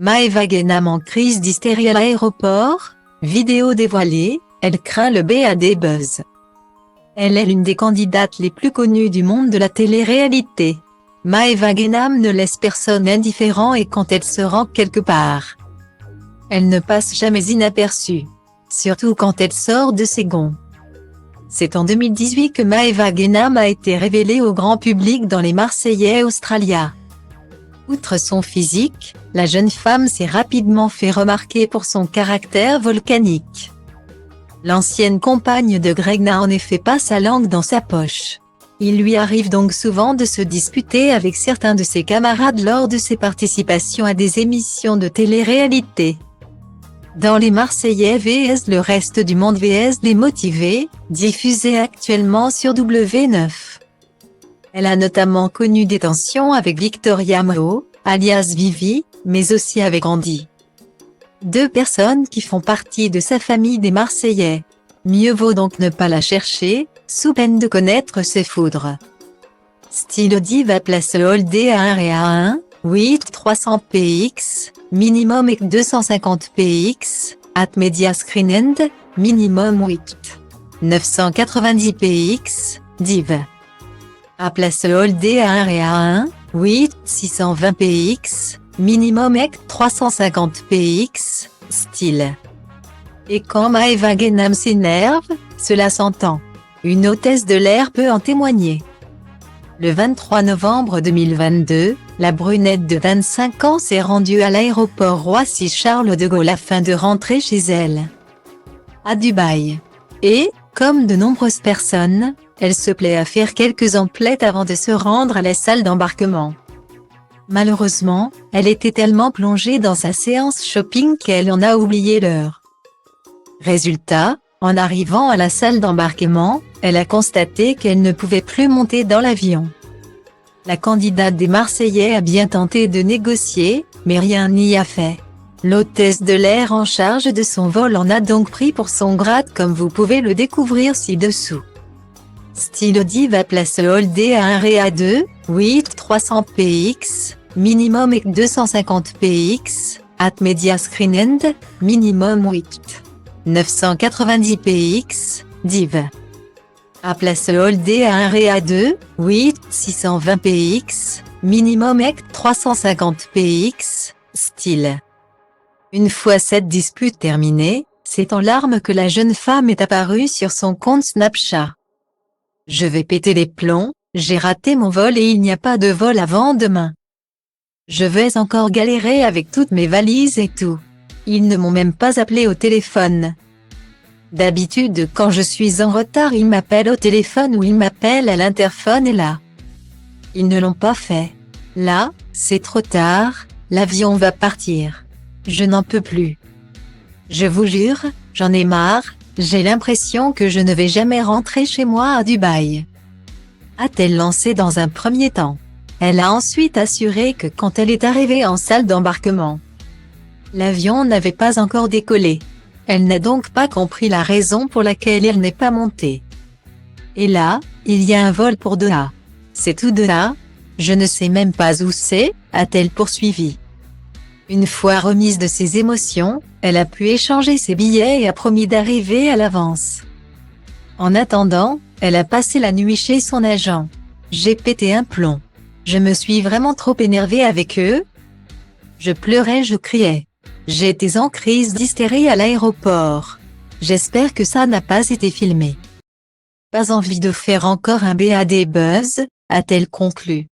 Maeva Genam en crise d'hystérie à l'aéroport, vidéo dévoilée, elle craint le BAD buzz. Elle est l'une des candidates les plus connues du monde de la télé-réalité. Maeva Genam ne laisse personne indifférent et quand elle se rend quelque part, elle ne passe jamais inaperçue. Surtout quand elle sort de ses gonds. C'est en 2018 que Maeva Genam a été révélée au grand public dans les Marseillais Australia. Outre son physique, la jeune femme s'est rapidement fait remarquer pour son caractère volcanique. L'ancienne compagne de Greg n'a en effet pas sa langue dans sa poche. Il lui arrive donc souvent de se disputer avec certains de ses camarades lors de ses participations à des émissions de télé-réalité. Dans les Marseillais vs le reste du monde vs les motivés, diffusé actuellement sur W9. Elle a notamment connu des tensions avec Victoria Moho, alias Vivi, mais aussi avec Andy. Deux personnes qui font partie de sa famille des Marseillais. Mieux vaut donc ne pas la chercher, sous peine de connaître ses foudres. Stylo Diva place Holdé à 1 et à 1, 8 300 px, minimum et 250 px, at media screen end, minimum 8. 990 px, div. À place Holdé à 1 et à 1, 8 620 px, minimum et 350 px, style. Et quand Maeva Genam s'énerve, cela s'entend. Une hôtesse de l'air peut en témoigner. Le 23 novembre 2022, la brunette de 25 ans s'est rendue à l'aéroport Roissy-Charles de Gaulle afin de rentrer chez elle, à Dubaï. Et, comme de nombreuses personnes, elle se plaît à faire quelques emplettes avant de se rendre à la salle d'embarquement. Malheureusement, elle était tellement plongée dans sa séance shopping qu'elle en a oublié l'heure. Résultat, en arrivant à la salle d'embarquement, elle a constaté qu'elle ne pouvait plus monter dans l'avion. La candidate des Marseillais a bien tenté de négocier, mais rien n'y a fait. L'hôtesse de l'air en charge de son vol en a donc pris pour son grade comme vous pouvez le découvrir ci-dessous. Stylo Diva place Holdé à 1 et à 2, 8 300 px, minimum et 250 px, at media screen end, minimum 8. 990 px, div. À place Holdé à 1 et à 2, 8 620 px, minimum et 350 px, style. Une fois cette dispute terminée, c'est en larmes que la jeune femme est apparue sur son compte Snapchat. Je vais péter les plombs, j'ai raté mon vol et il n'y a pas de vol avant demain. Je vais encore galérer avec toutes mes valises et tout. Ils ne m'ont même pas appelé au téléphone. D'habitude quand je suis en retard ils m'appellent au téléphone ou ils m'appellent à l'interphone et là, ils ne l'ont pas fait. Là, c'est trop tard, l'avion va partir. Je n'en peux plus. Je vous jure, j'en ai marre, j'ai l'impression que je ne vais jamais rentrer chez moi à Dubaï. A-t-elle lancé dans un premier temps. Elle a ensuite assuré que quand elle est arrivée en salle d'embarquement, l'avion n'avait pas encore décollé. Elle n'a donc pas compris la raison pour laquelle elle n'est pas montée. Et là, il y a un vol pour Doha. C'est tout Doha? Je ne sais même pas où c'est, a-t-elle poursuivi. Une fois remise de ses émotions, elle a pu échanger ses billets et a promis d'arriver à l'avance. En attendant, elle a passé la nuit chez son agent. J'ai pété un plomb. Je me suis vraiment trop énervée avec eux. Je pleurais, je criais. J'étais en crise d'hystérie à l'aéroport. J'espère que ça n'a pas été filmé. Pas envie de faire encore un BAD buzz, a-t-elle conclu.